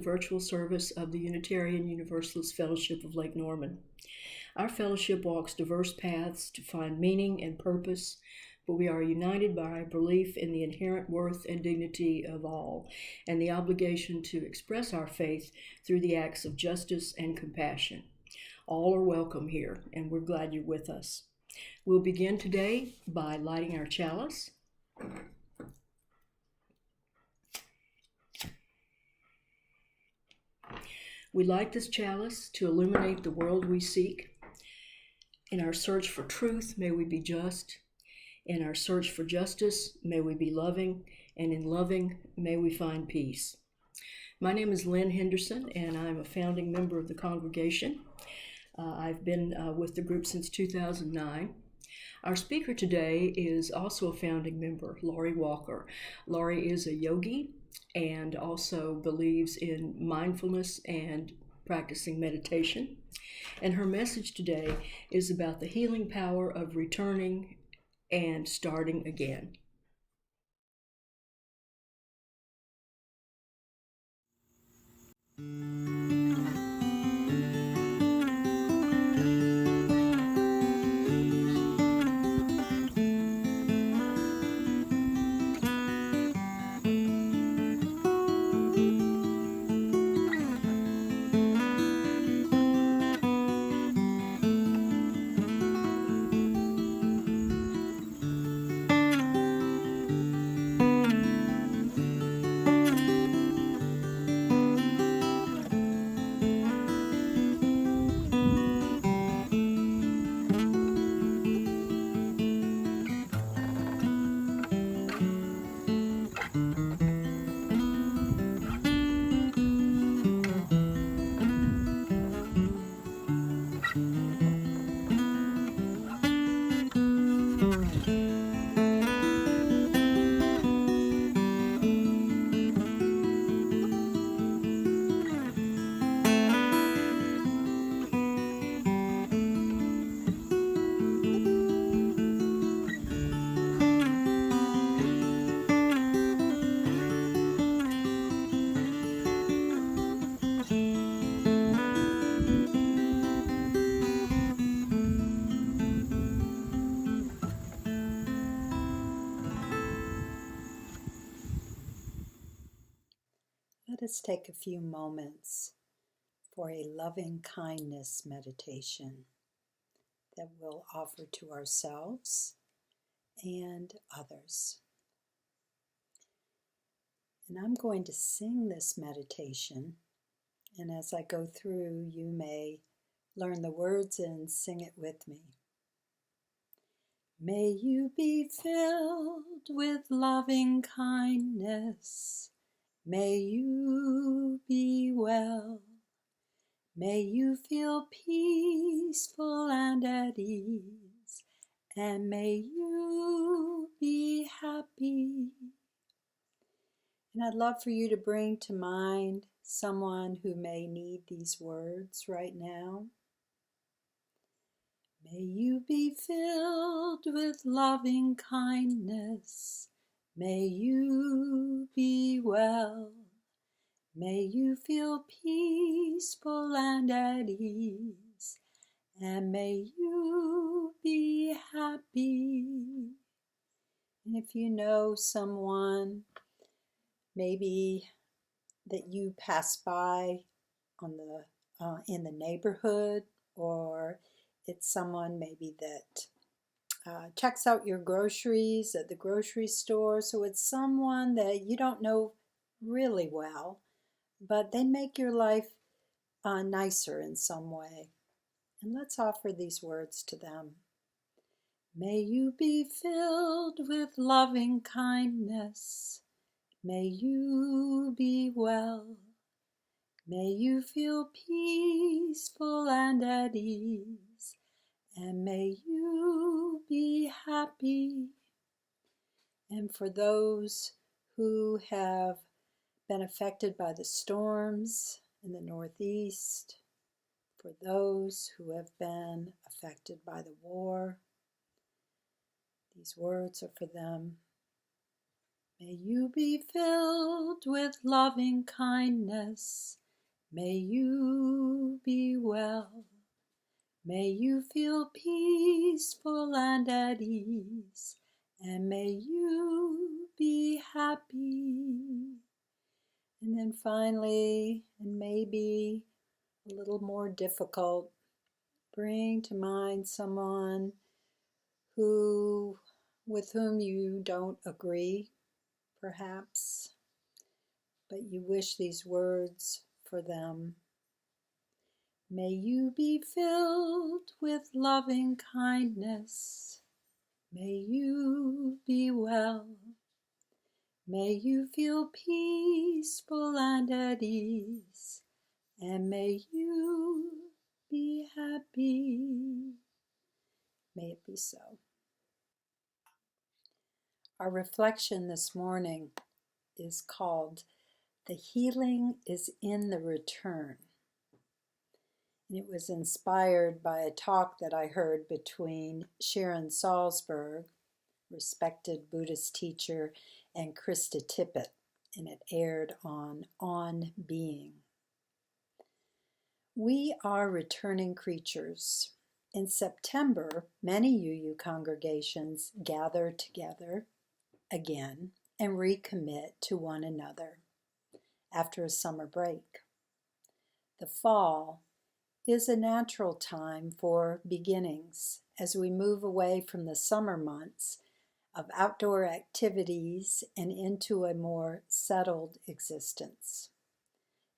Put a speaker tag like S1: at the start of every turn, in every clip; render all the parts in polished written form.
S1: the virtual service of the Unitarian Universalist Fellowship of Lake Norman. Our fellowship walks diverse paths to find meaning and purpose, but we are united by belief in the inherent worth and dignity of all, and the obligation to express our faith through the acts of justice and compassion. All are welcome here, and we're glad you're with us. We'll begin today by lighting our chalice. We light this chalice to illuminate the world we seek. In our search for truth, may we be just. In our search for justice, may we be loving. And in loving, may we find peace. My name is Lynn Henderson, and I'm a founding member of the congregation. I've been with the group since 2009. Our speaker today is also a founding member, Laurie Walker. Laurie is a yogi and also believes in mindfulness and practicing meditation. And her message today is about the healing power of returning and starting again.
S2: Let us take a few moments for a loving kindness meditation that we'll offer to ourselves and others. And I'm going to sing this meditation, and as I go through, you may learn the words and sing it with me. May you be filled with loving kindness. May you be well. May you feel peaceful and at ease. And may you be happy. And I'd love for you to bring to mind someone who may need these words right now. May you be filled with loving kindness. May you be well. May you feel peaceful and at ease. And may you be happy. And if you know someone, maybe that you pass by on in the neighborhood, or it's someone maybe that checks out your groceries at the grocery store. So it's someone that you don't know really well, but they make your life nicer in some way. And let's offer these words to them. May you be filled with loving kindness. May you be well. May you feel peaceful and at ease. And may you be happy. And for those who have been affected by the storms in the Northeast, for those who have been affected by the war, these words are for them. May you be filled with loving kindness. May you be well. May you feel peaceful and at ease. And may you be happy. And then finally, and maybe a little more difficult, bring to mind someone with whom you don't agree, perhaps, but you wish these words for them. May you be filled with loving kindness. May you be well. May you feel peaceful and at ease. And may you be happy. May it be so. Our reflection this morning is called "The Healing is in the Return." And it was inspired by a talk that I heard between Sharon Salzberg, respected Buddhist teacher, and Krista Tippett, and it aired on Being. We are returning creatures. In September, many UU congregations gather together again and recommit to one another after a summer break. The fall is a natural time for beginnings as we move away from the summer months of outdoor activities and into a more settled existence.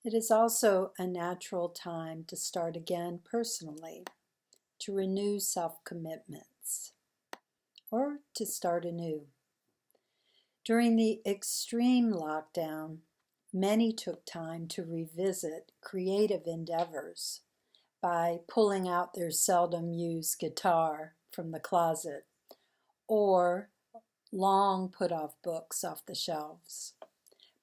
S2: It is also a natural time to start again personally, to renew self-commitments, or to start anew. During the extreme lockdown, many took time to revisit creative endeavors by pulling out their seldom used guitar from the closet or long put off books off the shelves.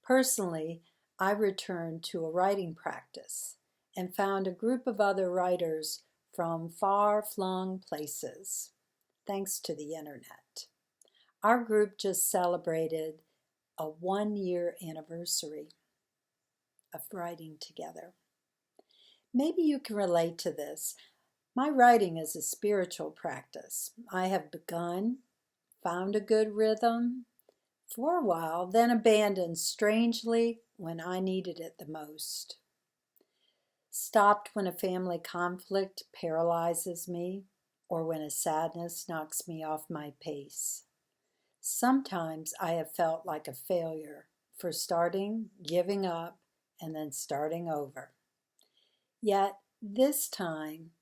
S2: Personally, I returned to a writing practice and found a group of other writers from far-flung places, thanks to the internet. Our group just celebrated a 1-year anniversary of writing together. Maybe you can relate to this. My writing is a spiritual practice. I have begun, found a good rhythm for a while, then abandoned strangely when I needed it the most. Stopped when a family conflict paralyzes me or when a sadness knocks me off my pace. Sometimes I have felt like a failure for starting, giving up, and then starting over. Yet this time,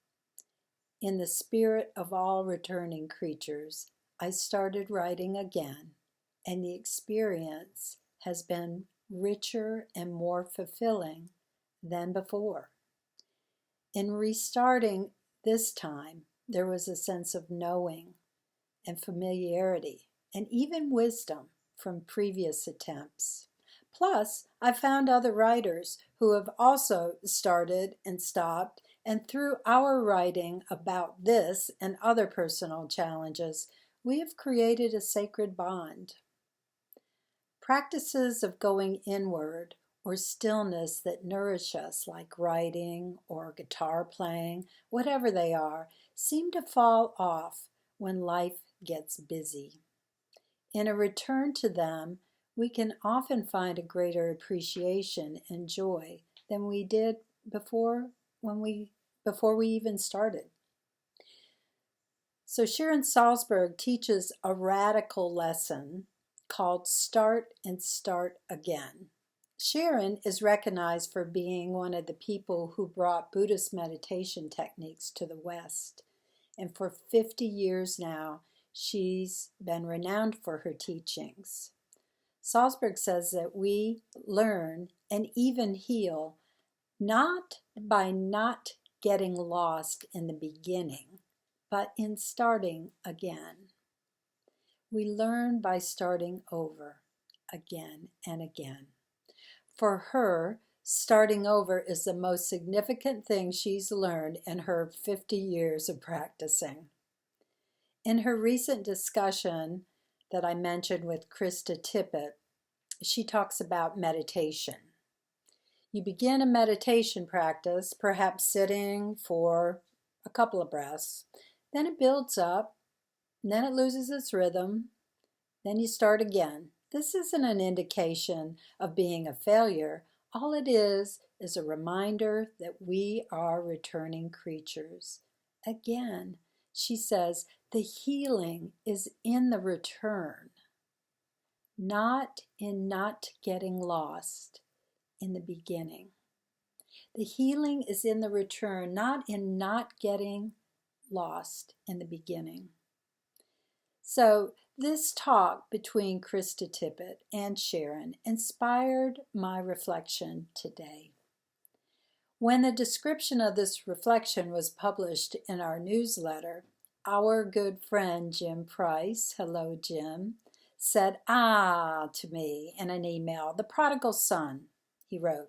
S2: in the spirit of all returning creatures, I started writing again, and the experience has been richer and more fulfilling than before. In restarting this time, there was a sense of knowing and familiarity and even wisdom from previous attempts. Plus, I found other writers who have also started and stopped, and through our writing about this and other personal challenges, we have created a sacred bond. Practices of going inward or stillness that nourish us, like writing or guitar playing, whatever they are, seem to fall off when life gets busy. In a return to them, we can often find a greater appreciation and joy than we did before we even started. So Sharon Salzberg teaches a radical lesson called Start and Start Again. Sharon is recognized for being one of the people who brought Buddhist meditation techniques to the West. And for 50 years now, she's been renowned for her teachings. Salzberg says that we learn and even heal not by not getting lost in the beginning, but in starting again. We learn by starting over again and again. For her, starting over is the most significant thing she's learned in her 50 years of practicing. In her recent discussion that I mentioned with Krista Tippett, she talks about meditation. You begin a meditation practice, perhaps sitting for a couple of breaths. Then it builds up, then it loses its rhythm, then you start again. This isn't an indication of being a failure. All it is a reminder that we are returning creatures. Again, she says, the healing is in the return, not in not getting lost in the beginning. The healing is in the return, not in not getting lost in the beginning. So this talk between Krista Tippett and Sharon inspired my reflection today. When the description of this reflection was published in our newsletter, our good friend Jim Price, hello Jim, said to me in an email. The prodigal son, he wrote.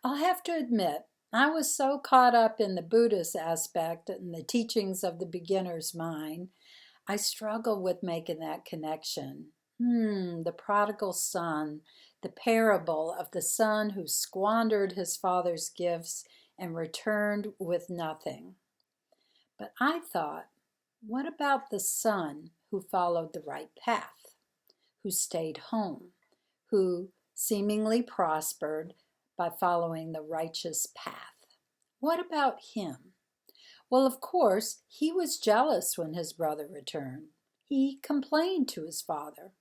S2: I'll have to admit, I was so caught up in the Buddhist aspect and the teachings of the beginner's mind, I struggle with making that connection. The prodigal son, the parable of the son who squandered his father's gifts and returned with nothing. But I thought, what about the son who followed the right path, who stayed home, who seemingly prospered by following the righteous path? What about him? Well, of course, he was jealous when his brother returned. He complained to his father.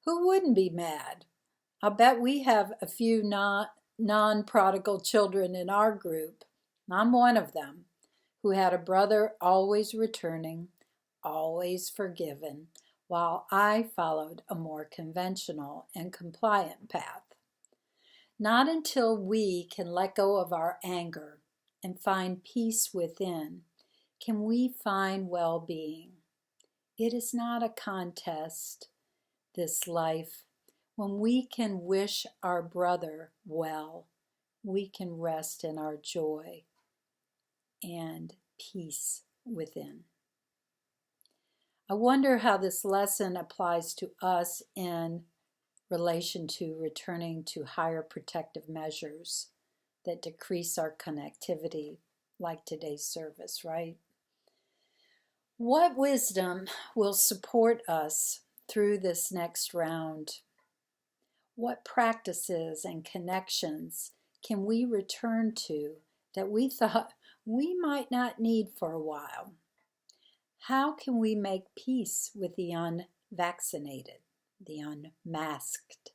S2: Who wouldn't be mad? I'll bet we have a few non-prodigal children in our group. I'm one of them, who had a brother always returning, always forgiven, while I followed a more conventional and compliant path. Not until we can let go of our anger and find peace within can we find well-being. It is not a contest, this life. When we can wish our brother well, we can rest in our joy and peace within. I wonder how this lesson applies to us in relation to returning to higher protective measures that decrease our connectivity, like today's service, right? What wisdom will support us through this next round? What practices and connections can we return to that we thought we might not need for a while? How can we make peace with the unvaccinated, the unmasked?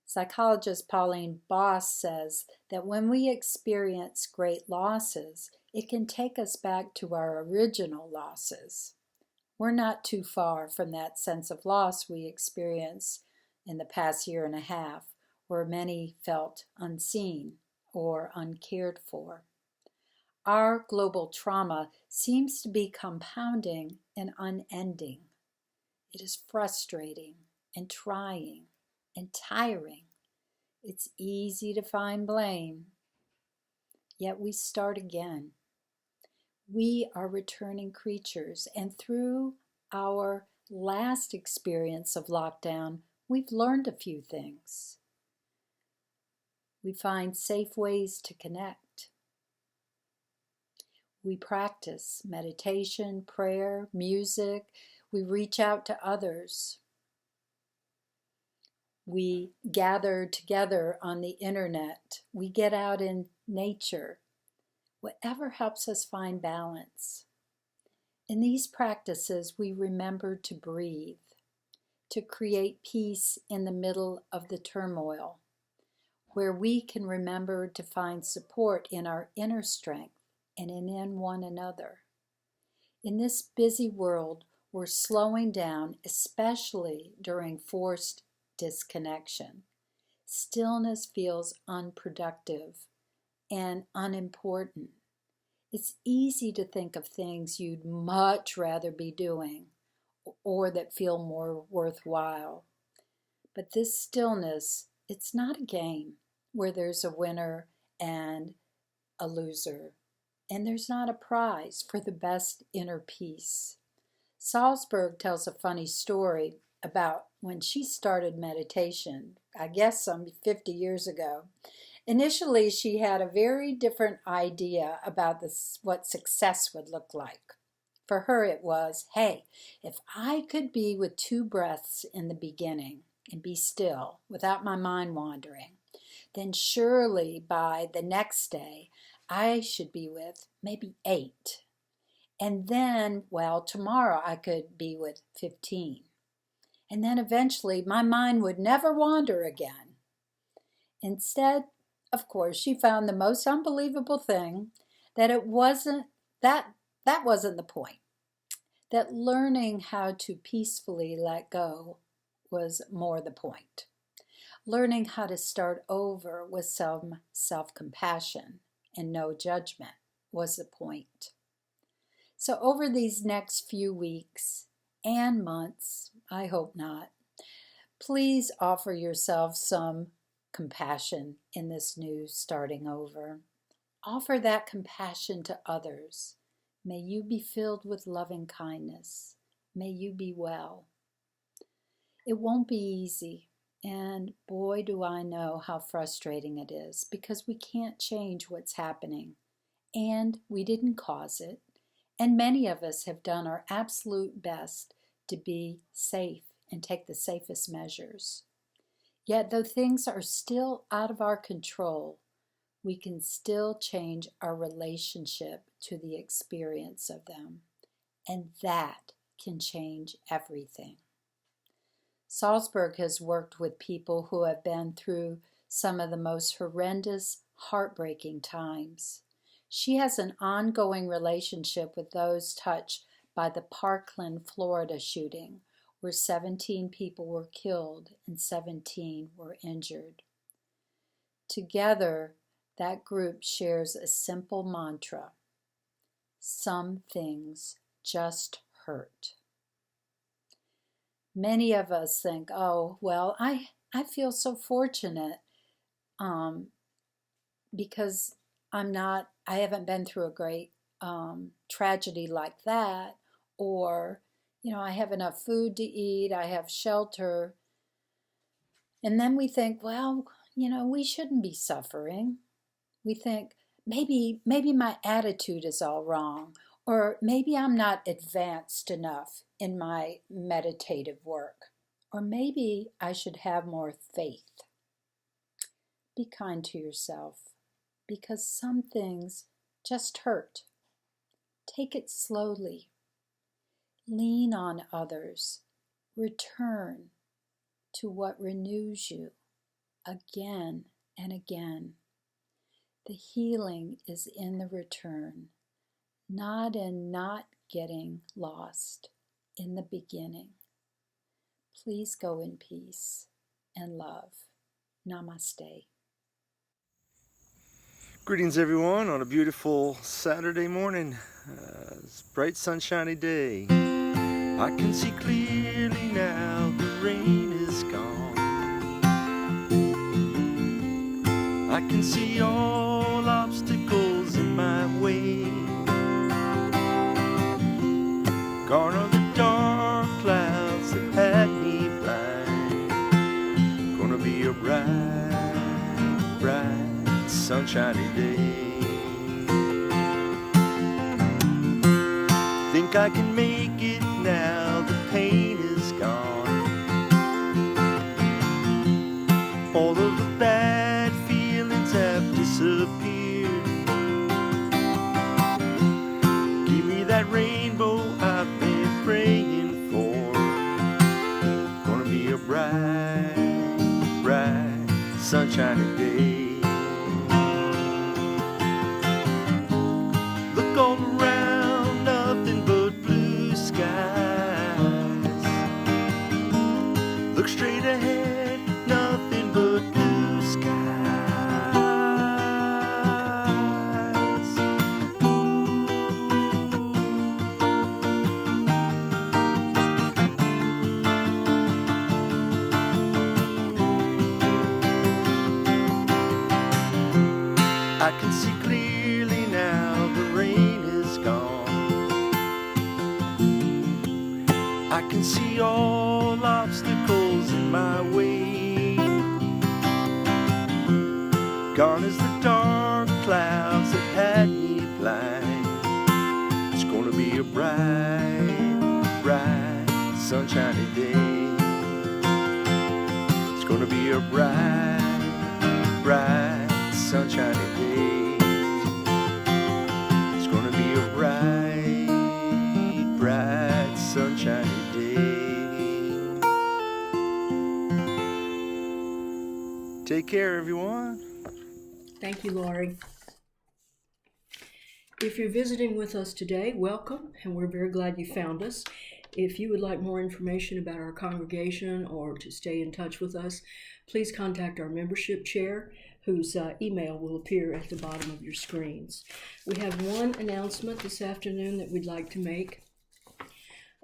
S2: Psychologist Pauline Boss says that when we experience great losses, it can take us back to our original losses. We're not too far from that sense of loss we experienced in the past year and a half, where many felt unseen or uncared for. Our global trauma seems to be compounding and unending. It is frustrating and trying and tiring. It's easy to find blame, yet we start again. We are returning creatures, and through our last experience of lockdown, we've learned a few things. We find safe ways to connect. We practice meditation, prayer, music. We reach out to others. We gather together on the internet. We get out in nature. Whatever helps us find balance. In these practices, we remember to breathe, to create peace in the middle of the turmoil, where we can remember to find support in our inner strength and in one another. In this busy world, we're slowing down, especially during forced disconnection. Stillness feels unproductive and unimportant. It's easy to think of things you'd much rather be doing or that feel more worthwhile. But this stillness, it's not a game where there's a winner and a loser. And there's not a prize for the best inner peace. Salzberg tells a funny story about when she started meditation, I guess some 50 years ago. Initially, she had a very different idea about what success would look like. For her, it was, hey, if I could be with 2 breaths in the beginning and be still without my mind wandering, then surely by the next day, I should be with maybe 8. And then, well, tomorrow I could be with 15. And then eventually my mind would never wander again. Instead, of course, she found the most unbelievable thing, that it wasn't that wasn't the point. That learning how to peacefully let go was more the point. Learning how to start over with some self-compassion and no judgment was the point. So over these next few weeks and months, I hope not, please offer yourself some compassion in this new starting over. Offer that compassion to others. May you be filled with loving kindness. May you be well. It won't be easy, and boy do I know how frustrating it is, because we can't change what's happening, and we didn't cause it, and many of us have done our absolute best to be safe and take the safest measures. Yet though things are still out of our control, we can still change our relationship to the experience of them, and that can change everything. Salzberg has worked with people who have been through some of the most horrendous, heartbreaking times. She has an ongoing relationship with those touched by the Parkland, Florida shooting, where 17 people were killed and 17 were injured. Together, that group shares a simple mantra: some things just hurt. Many of us think, oh, well, I feel so fortunate because I haven't been through a great tragedy like that, or, I have enough food to eat, I have shelter. And then we think, well, we shouldn't be suffering. We think, maybe my attitude is all wrong, or maybe I'm not advanced enough in my meditative work, or maybe I should have more faith. Be kind to yourself, because some things just hurt. Take it slowly. Lean on others. Return to what renews you again and again. The healing is in the return, not in not getting lost in the beginning. Please go in peace and love. Namaste.
S3: Greetings everyone on a beautiful Saturday morning. It's a bright sunshiny day. I can see clearly now, the rain is gone. I can see all obstacles in my way. Gone are the dark clouds that had me blind. Gonna be a bright, bright, sunshiny day. Think I can make it now, the pain is gone. All of the bad feelings have disappeared. Give me that rainbow I've been praying for. Gonna be a bright, bright, sunshiny day. Look all around, nothing but blue skies. Look straight ahead, nothing but blue skies. I can see clearly now, the rain is gone. I can see all obstacles on my way. Gone is the dark clouds that had me blind. It's gonna be a bright, bright, sunshiny day. It's gonna be a bright, bright, sunshiny day. It's gonna be a bright, bright, sunshiny day. Take care, everyone.
S1: Thank you, Laurie. If you're visiting with us today, welcome, and we're very glad you found us. If you would like more information about our congregation or to stay in touch with us, please contact our membership chair, whose email will appear at the bottom of your screens. We have one announcement this afternoon that we'd like to make.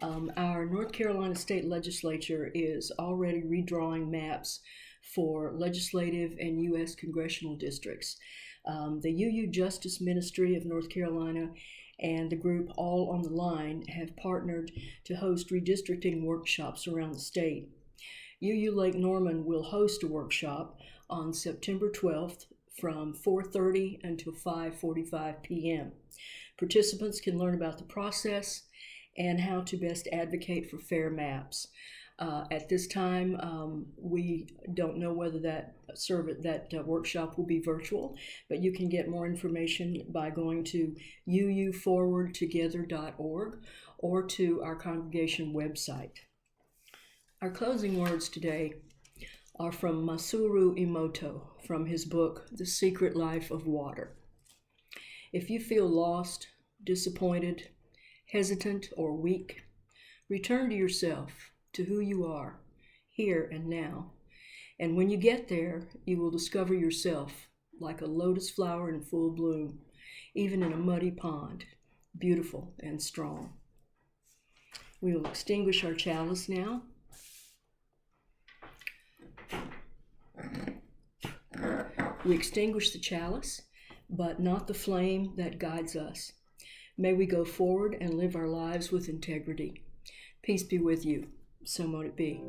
S1: Our North Carolina State Legislature is already redrawing maps for legislative and U.S. congressional districts. The UU Justice Ministry of North Carolina and the group All on the Line have partnered to host redistricting workshops around the state. UU Lake Norman will host a workshop on September 12th from 4:30 until 5:45 p.m. Participants can learn about the process and how to best advocate for fair maps. At this time, we don't know whether that workshop will be virtual, but you can get more information by going to uuforwardtogether.org or to our congregation website. Our closing words today are from Masaru Emoto from his book, The Secret Life of Water. If you feel lost, disappointed, hesitant, or weak, return to yourself, to who you are, here and now. And when you get there, you will discover yourself like a lotus flower in full bloom, even in a muddy pond, beautiful and strong. We will extinguish our chalice now. We extinguish the chalice, but not the flame that guides us. May we go forward and live our lives with integrity. Peace be with you. So mote it be.